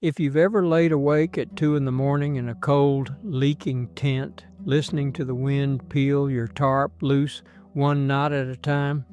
If you've ever laid awake at 2 in the morning in a cold, leaking tent, listening to the wind peel your tarp loose one knot at a time,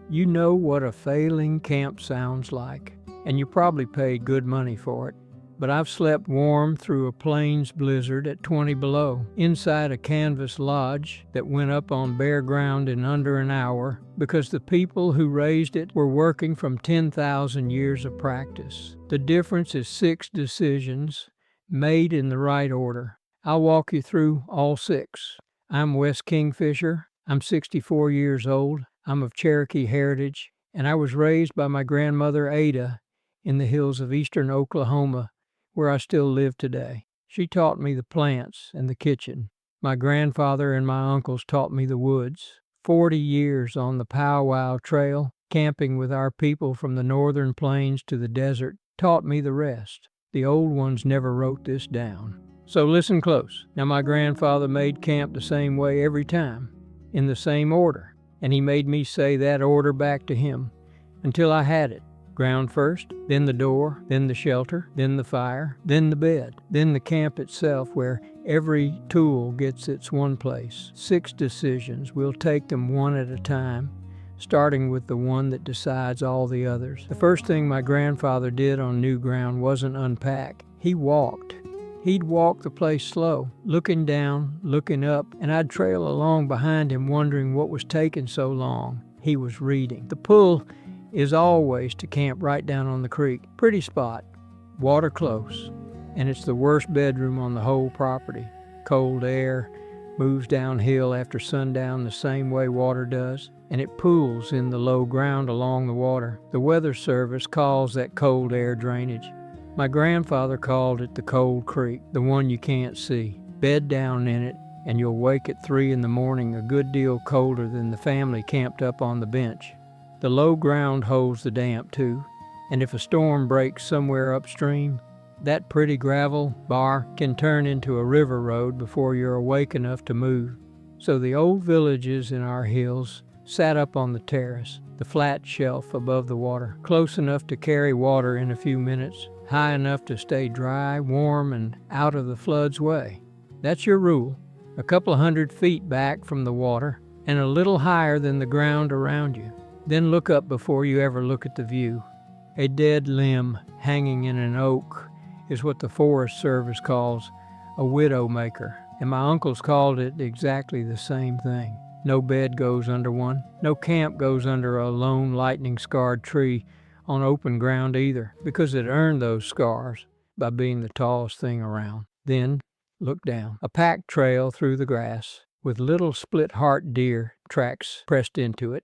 you know what a failing camp sounds like, and you probably paid good money for it. But I've slept warm through a plains blizzard at 20 below, inside a canvas lodge that went up on bare ground in under an hour because the people who raised it were working from 10,000 years of practice. The difference is 6 decisions made in the right order. I'll walk you through all 6. I'm Wes Kingfisher. I'm 64 years old. I'm of Cherokee heritage, and I was raised by my grandmother Ada in the hills of eastern Oklahoma, where I still live today. She taught me the plants and the kitchen. My grandfather and my uncles taught me the woods. 40 years on the powwow trail, camping with our people from the northern plains to the desert, taught me the rest. The old ones never wrote this down. So listen close. Now, my grandfather made camp the same way every time, in the same order, and he made me say that order back to him until I had it. Ground first, then the door, then the shelter, then the fire, then the bed, then the camp itself where every tool gets its one place. 6 decisions. We'll take them one at a time, starting with the one that decides all the others. The first thing my grandfather did on new ground wasn't unpack. He walked. He'd walk the place slow, looking down, looking up, and I'd trail along behind him wondering what was taking so long. He was reading. The pull is always to camp right down on the creek. Pretty spot, water close, and it's the worst bedroom on the whole property. Cold air moves downhill after sundown the same way water does, and it pools in the low ground along the water. The Weather Service calls that cold air drainage. My grandfather called it the cold creek, the one you can't see. Bed down in it, and you'll wake at 3 in the morning a good deal colder than the family camped up on the bench. The low ground holds the damp too, and if a storm breaks somewhere upstream, that pretty gravel bar can turn into a river road before you're awake enough to move. So the old villages in our hills sat up on the terrace, the flat shelf above the water, close enough to carry water in a few minutes, high enough to stay dry, warm, and out of the flood's way. That's your rule. A couple of 100 feet back from the water and a little higher than the ground around you. Then look up before you ever look at the view. A dead limb hanging in an oak is what the Forest Service calls a widow maker, and my uncles called it exactly the same thing. No bed goes under one. No camp goes under a lone lightning-scarred tree on open ground either, because it earned those scars by being the tallest thing around. Then look down. A packed trail through the grass with little split-heart deer tracks pressed into it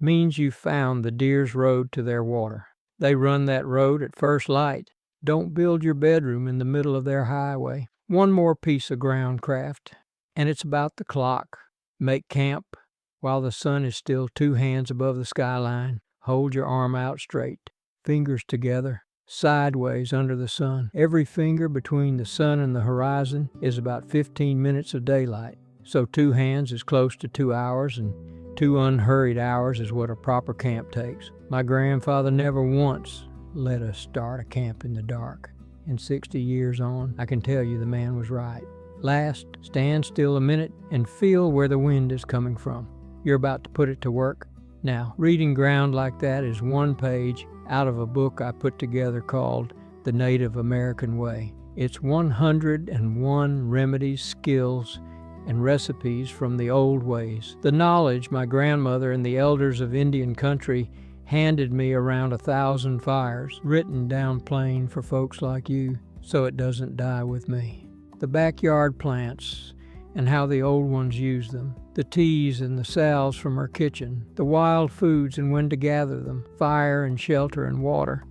means you found the deer's road to their water. They run that road at first light. Don't build your bedroom in the middle of their highway. One more piece of groundcraft, and it's about the clock. Make camp while the sun is still 2 hands above the skyline. Hold your arm out straight, fingers together, sideways under the sun. Every finger between the sun and the horizon is about 15 minutes of daylight. So 2 hands is close to 2 hours, and 2 unhurried hours is what a proper camp takes. My grandfather never once let us start a camp in the dark. And 60 years on, I can tell you the man was right. Last, stand still a minute and feel where the wind is coming from. You're about to put it to work. Now, reading ground like that is 1 page out of a book I put together called The Native American Way. It's 101 remedies, skills, and recipes from the old ways. The knowledge my grandmother and the elders of Indian country handed me around 1,000 fires, written down plain for folks like you, so it doesn't die with me. The backyard plants and how the old ones used them, the teas and the salves from her kitchen, the wild foods and when to gather them, fire and shelter and water,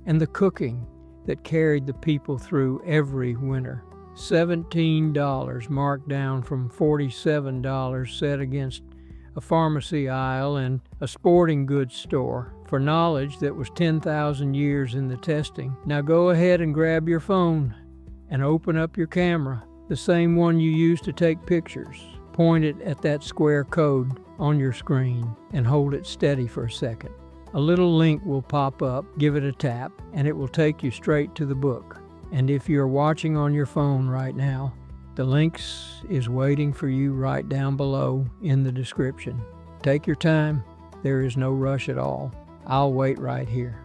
and the cooking that carried the people through every winter. $17 marked down from $47 set against a pharmacy aisle and a sporting goods store for knowledge that was 10,000 years in the testing. Now go ahead and grab your phone and open up your camera, the same one you use to take pictures. Point it at that square code on your screen and hold it steady for a second. A little link will pop up, give it a tap, and it will take you straight to the book. And if you're watching on your phone right now, the links is waiting for you right down below in the description. Take your time. There is no rush at all. I'll wait right here.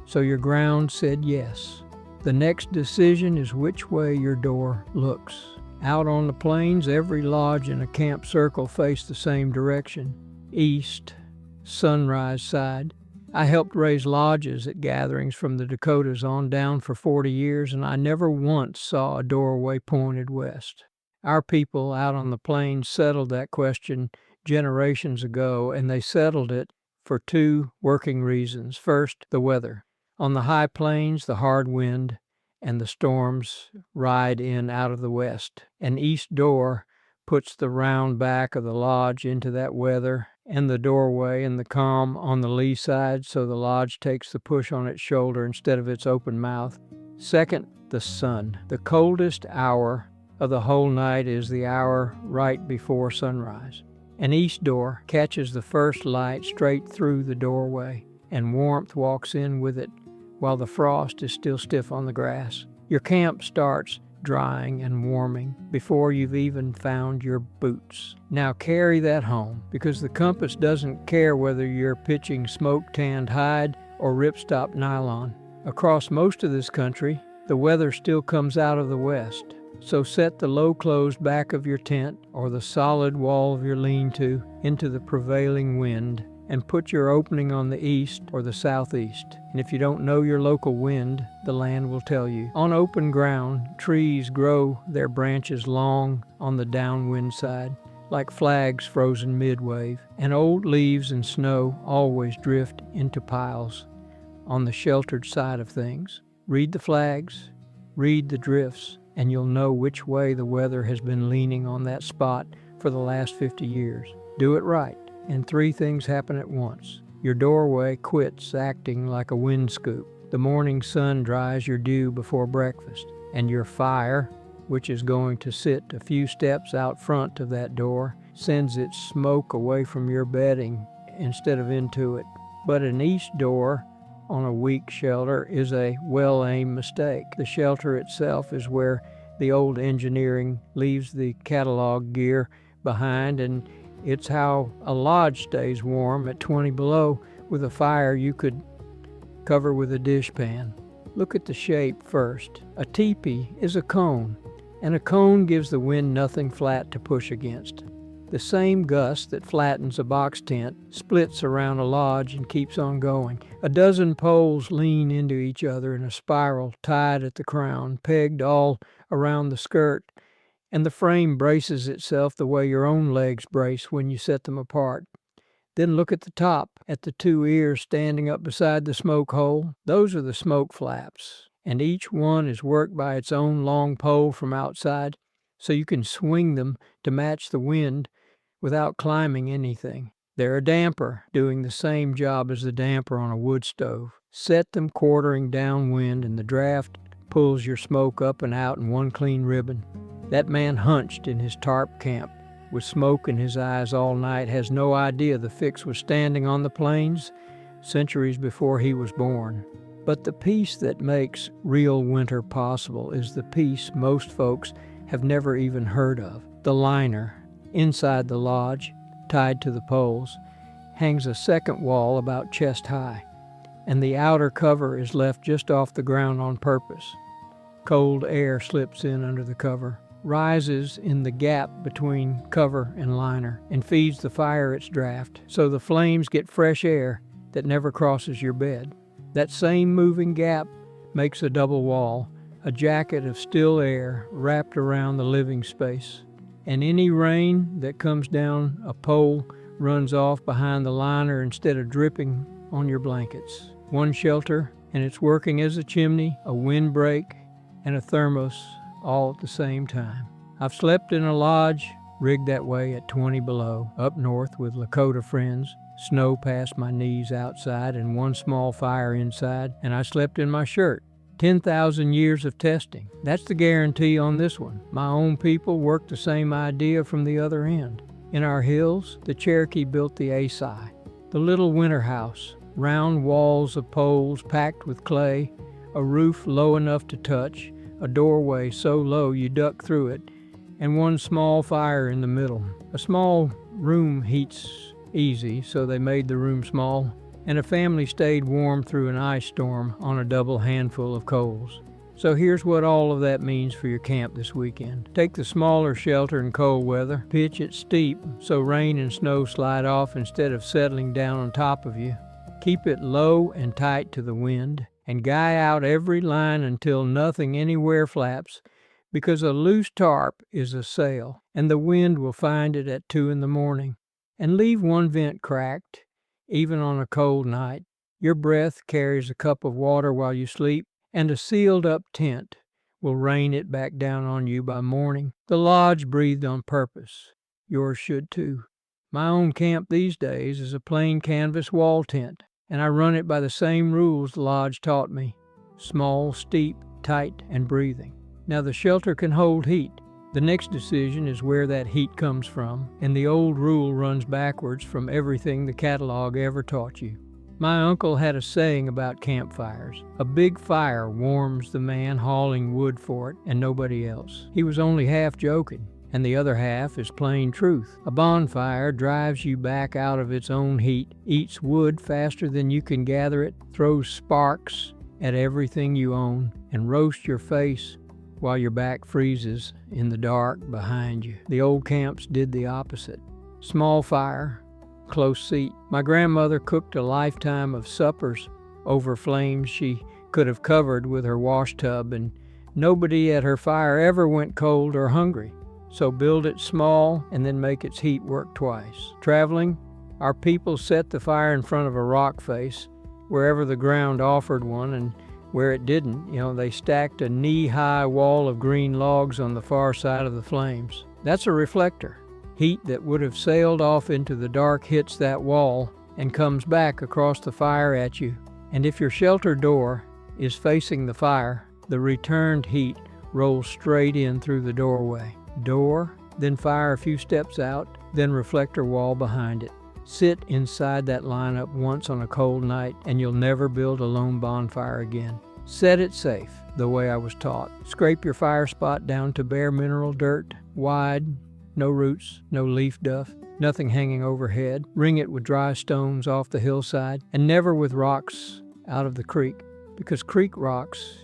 So your ground said yes. The next decision is which way your door looks. Out on the plains, every lodge in a camp circle face the same direction, east, sunrise side. I helped raise lodges at gatherings from the Dakotas on down for 40 years, and I never once saw a doorway pointed west. Our people out on the plains settled that question generations ago, and they settled it for two working reasons. First, the weather. On the high plains, the hard wind and the storms ride in out of the west. An east door puts the round back of the lodge into that weather, and the doorway and the calm on the lee side, so the lodge takes the push on its shoulder instead of its open mouth. Second, the sun. The coldest hour of the whole night is the hour right before sunrise. An east door catches the first light straight through the doorway, and warmth walks in with it while the frost is still stiff on the grass. Your camp starts drying and warming before you've even found your boots. Now carry that home, because the compass doesn't care whether you're pitching smoke-tanned hide or ripstop nylon. Across most of this country, the weather still comes out of the west. So set the low-closed back of your tent or the solid wall of your lean-to into the prevailing wind, and put your opening on the east or the southeast. And if you don't know your local wind, the land will tell you. On open ground, trees grow their branches long on the downwind side, like flags frozen mid-wave, and old leaves and snow always drift into piles on the sheltered side of things. Read the flags, read the drifts, and you'll know which way the weather has been leaning on that spot for the last 50 years. Do it right, and three things happen at once. Your doorway quits acting like a wind scoop. The morning sun dries your dew before breakfast, and your fire, which is going to sit a few steps out front of that door, sends its smoke away from your bedding instead of into it. But an east door on a weak shelter is a well-aimed mistake. The shelter itself is where the old engineering leaves the catalog gear behind, and it's how a lodge stays warm at 20 below with a fire you could cover with a dishpan. Look at the shape first. A teepee is a cone, and a cone gives the wind nothing flat to push against. The same gust that flattens a box tent splits around a lodge and keeps on going. A dozen poles lean into each other in a spiral, tied at the crown, pegged all around the skirt, and the frame braces itself the way your own legs brace when you set them apart. Then look at the top, at the two ears standing up beside the smoke hole. Those are the smoke flaps, and each one is worked by its own long pole from outside, so you can swing them to match the wind without climbing anything. They're a damper, doing the same job as the damper on a wood stove. Set them quartering downwind, and the draft pulls your smoke up and out in one clean ribbon. That man hunched in his tarp camp with smoke in his eyes all night has no idea the fix was standing on the plains centuries before he was born. But the peace that makes real winter possible is the peace most folks have never even heard of. The liner, inside the lodge, tied to the poles, hangs a second wall about chest high, and the outer cover is left just off the ground on purpose. Cold air slips in under the cover, rises in the gap between cover and liner, and feeds the fire its draft, so the flames get fresh air that never crosses your bed. That same moving gap makes a double wall, a jacket of still air wrapped around the living space. And any rain that comes down a pole runs off behind the liner instead of dripping on your blankets. One shelter, and it's working as a chimney, a windbreak, and a thermos all at the same time. I've slept in a lodge rigged that way at 20 below, up north with Lakota friends, snow past my knees outside and one small fire inside, and I slept in my shirt. 10,000 years of testing. That's the guarantee on this one. My own people worked the same idea from the other end. In our hills, the Cherokee built the Asai, the little winter house, round walls of poles packed with clay, a roof low enough to touch, a doorway so low you duck through it, and one small fire in the middle. A small room heats easy, so they made the room small, and a family stayed warm through an ice storm on a double handful of coals. So here's what all of that means for your camp this weekend. Take the smaller shelter in cold weather, pitch it steep so rain and snow slide off instead of settling down on top of you. Keep it low and tight to the wind, and guy out every line until nothing anywhere flaps, because a loose tarp is a sail, and the wind will find it at 2 in the morning. And leave one vent cracked, even on a cold night. Your breath carries a cup of water while you sleep, and a sealed-up tent will rain it back down on you by morning. The lodge breathed on purpose. Yours should too. My own camp these days is a plain canvas wall tent, and I run it by the same rules the lodge taught me. Small, steep, tight, and breathing. Now the shelter can hold heat. The next decision is where that heat comes from, and the old rule runs backwards from everything the catalog ever taught you. My uncle had a saying about campfires. A big fire warms the man hauling wood for it and nobody else. He was only half joking, and the other half is plain truth. A bonfire drives you back out of its own heat, eats wood faster than you can gather it, throws sparks at everything you own, and roasts your face while your back freezes in the dark behind you. The old camps did the opposite. Small fire, close seat. My grandmother cooked a lifetime of suppers over flames she could have covered with her wash tub, and nobody at her fire ever went cold or hungry. So build it small and then make its heat work twice. Traveling, our people set the fire in front of a rock face, wherever the ground offered one, and where it didn't, they stacked a knee-high wall of green logs on the far side of the flames. That's a reflector. Heat that would have sailed off into the dark hits that wall and comes back across the fire at you. And if your shelter door is facing the fire, the returned heat rolls straight in through the doorway. Door, then fire a few steps out, then reflector wall behind it. Sit inside that lineup once on a cold night, and you'll never build a lone bonfire again. Set it safe, the way I was taught. Scrape your fire spot down to bare mineral dirt, wide, no roots, no leaf duff, nothing hanging overhead. Ring it with dry stones off the hillside, and never with rocks out of the creek, because creek rocks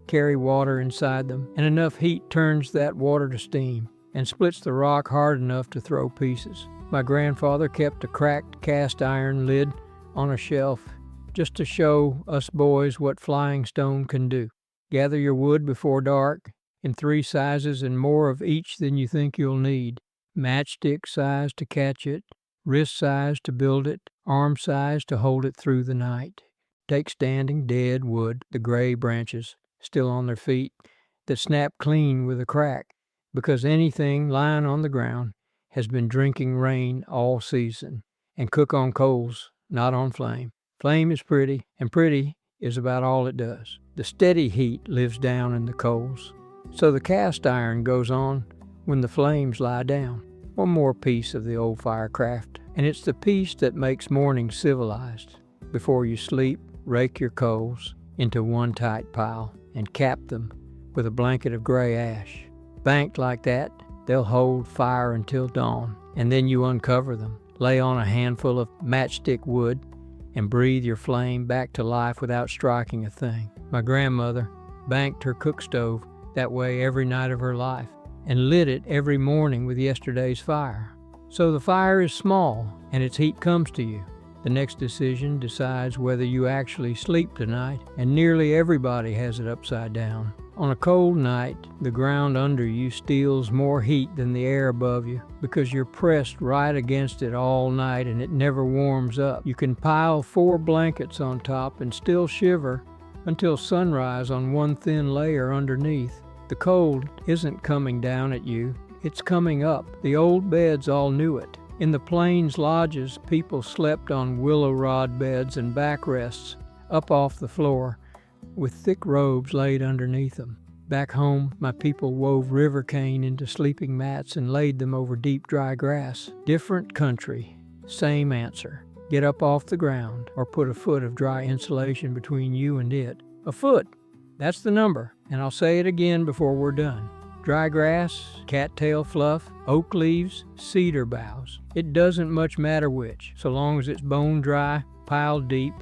carry water inside them, and enough heat turns that water to steam and splits the rock hard enough to throw pieces. My grandfather kept a cracked cast iron lid on a shelf just to show us boys what flying stone can do. Gather your wood before dark in 3 sizes and more of each than you think you'll need. Matchstick size to catch it, wrist size to build it, arm size to hold it through the night. Take standing dead wood, the gray branches still on their feet, that snap clean with a crack, because anything lying on the ground has been drinking rain all season, and cook on coals, not on flame. Flame is pretty, and pretty is about all it does. The steady heat lives down in the coals, so the cast iron goes on when the flames lie down. One more piece of the old firecraft, and it's the piece that makes morning civilized. Before you sleep, rake your coals into one tight pile and cap them with a blanket of gray ash. Banked like that, they'll hold fire until dawn, and then you uncover them, lay on a handful of matchstick wood, and breathe your flame back to life without striking a thing. My grandmother banked her cook stove that way every night of her life, and lit it every morning with yesterday's fire. So the fire is small, and its heat comes to you. The next decision decides whether you actually sleep tonight, and nearly everybody has it upside down. On a cold night, the ground under you steals more heat than the air above you, because you're pressed right against it all night and it never warms up. You can pile 4 blankets on top and still shiver until sunrise on one thin layer underneath. The cold isn't coming down at you, it's coming up. The old beds all knew it. In the plains lodges, people slept on willow rod beds and backrests up off the floor, with thick robes laid underneath them. Back home, my people wove river cane into sleeping mats and laid them over deep, dry grass. Different country, same answer. Get up off the ground or put a foot of dry insulation between you and it. A foot. That's the number, and I'll say it again before we're done. Dry grass, cattail fluff, oak leaves, cedar boughs. It doesn't much matter which, so long as it's bone dry, piled deep,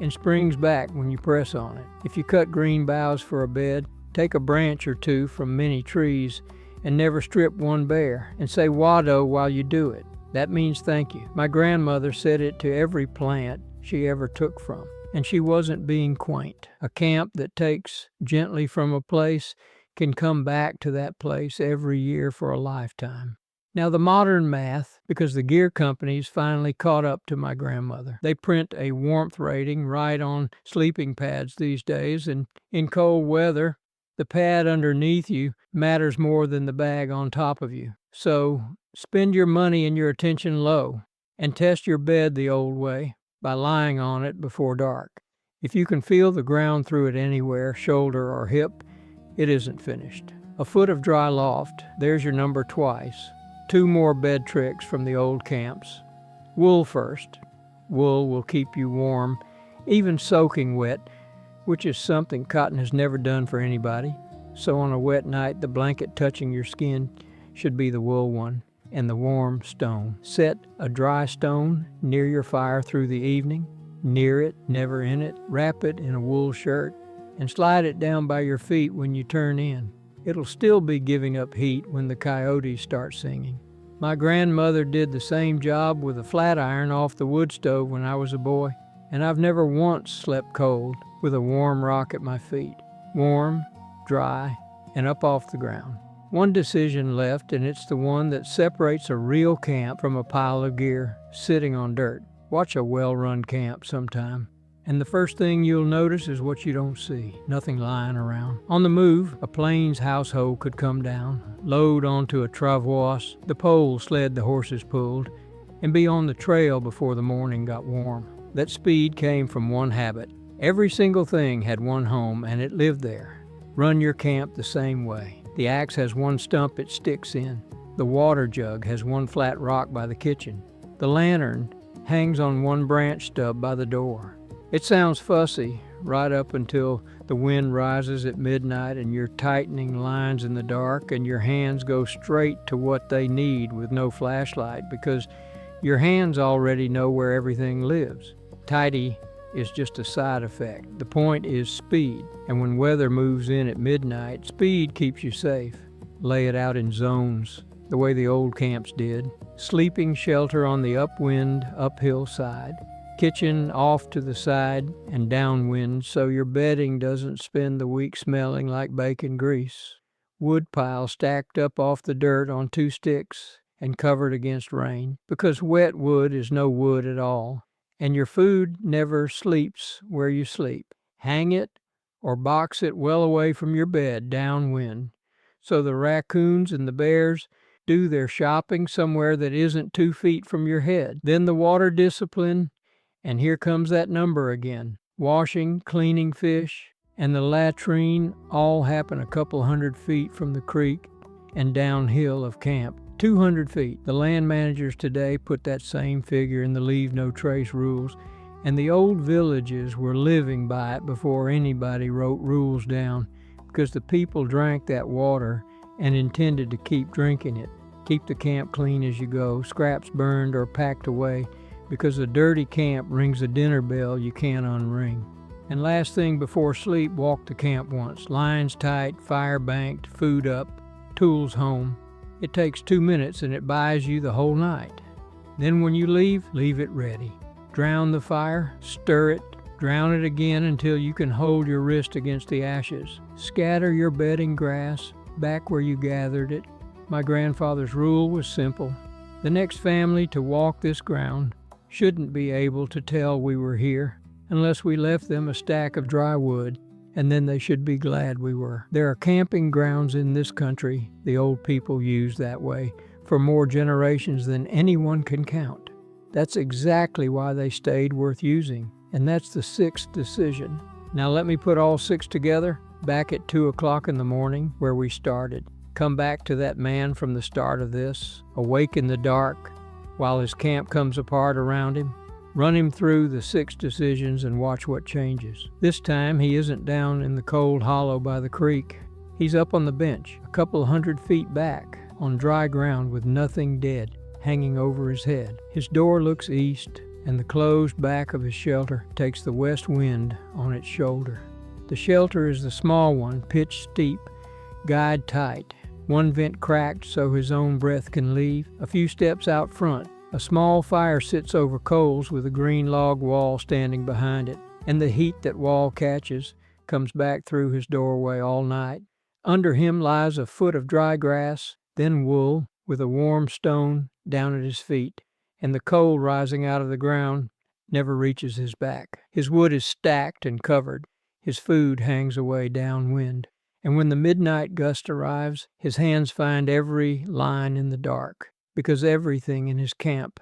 and springs back when you press on it. If you cut green boughs for a bed, take a branch or two from many trees and never strip one bare, and say "Wado" while you do it. That means thank you. My grandmother said it to every plant she ever took from, and she wasn't being quaint. A camp that takes gently from a place can come back to that place every year for a lifetime. Now the modern math, because the gear companies finally caught up to my grandmother. They print a warmth rating right on sleeping pads these days, and in cold weather, the pad underneath you matters more than the bag on top of you. So spend your money and your attention low, and test your bed the old way by lying on it before dark. If you can feel the ground through it anywhere, shoulder or hip, it isn't finished. A foot of dry loft, there's your number twice. 2 more bed tricks from the old camps. Wool first. Wool will keep you warm, even soaking wet, which is something cotton has never done for anybody. So on a wet night, the blanket touching your skin should be the wool one, and the warm stone. Set a dry stone near your fire through the evening. Near it, never in it. Wrap it in a wool shirt and slide it down by your feet when you turn in. It'll still be giving up heat when the coyotes start singing. My grandmother did the same job with a flat iron off the wood stove when I was a boy, and I've never once slept cold with a warm rock at my feet. Warm, dry, and up off the ground. One decision left, and it's the one that separates a real camp from a pile of gear sitting on dirt. Watch a well-run camp sometime, and the first thing you'll notice is what you don't see. Nothing lying around. On the move, a plains household could come down, load onto a travois, the pole sled the horses pulled, and be on the trail before the morning got warm. That speed came from one habit. Every single thing had one home, and it lived there. Run your camp the same way. The axe has one stump it sticks in. The water jug has one flat rock by the kitchen. The lantern hangs on one branch stub by the door. It sounds fussy right up until the wind rises at midnight and you're tightening lines in the dark, and your hands go straight to what they need with no flashlight, because your hands already know where everything lives. Tidy is just a side effect. The point is speed, and when weather moves in at midnight, speed keeps you safe. Lay it out in zones, the way the old camps did. Sleeping shelter on the upwind, uphill side. Kitchen off to the side and downwind, so your bedding doesn't spend the week smelling like bacon grease. Wood pile stacked up off the dirt on 2 sticks and covered against rain, because wet wood is no wood at all. And your food never sleeps where you sleep. Hang it or box it well away from your bed downwind, so the raccoons and the bears do their shopping somewhere that isn't 2 feet from your head. Then the water discipline, and here comes that number again. Washing, cleaning fish, and the latrine all happen a couple 100 feet from the creek and downhill of camp. 200 feet. The land managers today put that same figure in the leave no trace rules, and the old villages were living by it before anybody wrote rules down, because the people drank that water and intended to keep drinking it. Keep the camp clean as you go, scraps burned or packed away, because a dirty camp rings a dinner bell you can't unring. And last thing before sleep, walk the camp once. Lines tight, fire banked, food up, tools home. It takes 2 minutes and it buys you the whole night. Then when you leave it ready. Drown the fire, stir it, drown it again until you can hold your wrist against the ashes. Scatter your bedding grass back where you gathered it. My grandfather's rule was simple. The next family to walk this ground shouldn't be able to tell we were here unless we left them a stack of dry wood, and then they should be glad we were. There are camping grounds in this country the old people used that way for more generations than anyone can count. That's exactly why they stayed worth using, and that's the 6th decision. Now let me put all 6 together. back at 2 o'clock in the morning where we started. Come back to that man from the start of this, awake in the dark while his camp comes apart around him. Run him through the 6 decisions and watch what changes. This time he isn't down in the cold hollow by the creek. He's up on the bench, a couple 100 feet back, on dry ground with nothing dead hanging over his head. His door looks east, and the closed back of his shelter takes the west wind on its shoulder. The shelter is the small one, pitched steep, guyed tight. One vent cracked so his own breath can leave. A few steps out front, a small fire sits over coals with a green log wall standing behind it, and the heat that wall catches comes back through his doorway all night. Under him lies a foot of dry grass, then wool, with a warm stone down at his feet, and the coal rising out of the ground never reaches his back. His wood is stacked and covered. His food hangs away downwind. And when the midnight gust arrives, his hands find every line in the dark, because everything in his camp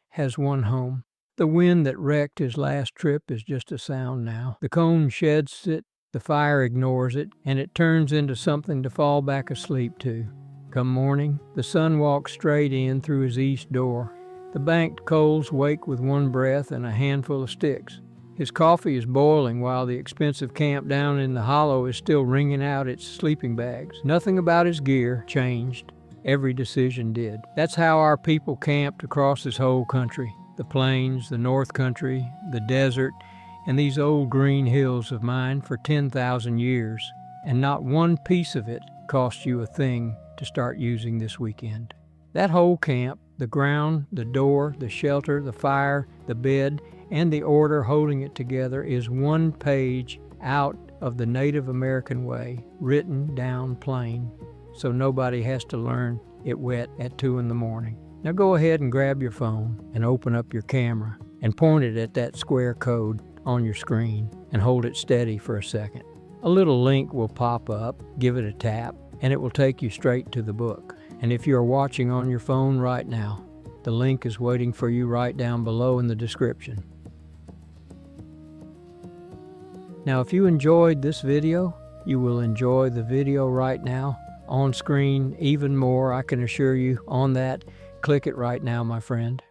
has one home. The wind that wrecked his last trip is just a sound now. The cone sheds it, the fire ignores it, and it turns into something to fall back asleep to. Come morning, the sun walks straight in through his east door. The banked coals wake with one breath and a handful of sticks. His coffee is boiling while the expensive camp down in the hollow is still wringing out its sleeping bags. Nothing about his gear changed. Every decision did. That's how our people camped across this whole country. The plains, the north country, the desert, and these old green hills of mine for 10,000 years. And not one piece of it cost you a thing to start using this weekend. That whole camp, the ground, the door, the shelter, the fire, the bed, and the order holding it together is one page out of the Native American way, written down plain, so nobody has to learn it wet at 2 in the morning. Now go ahead and grab your phone and open up your camera and point it at that square code on your screen and hold it steady for a second. A little link will pop up, give it a tap, and it will take you straight to the book. And if you're watching on your phone right now, the link is waiting for you right down below in the description. Now, if you enjoyed this video, you will enjoy the video right now on screen even more. I can assure you on that. Click it right now, my friend.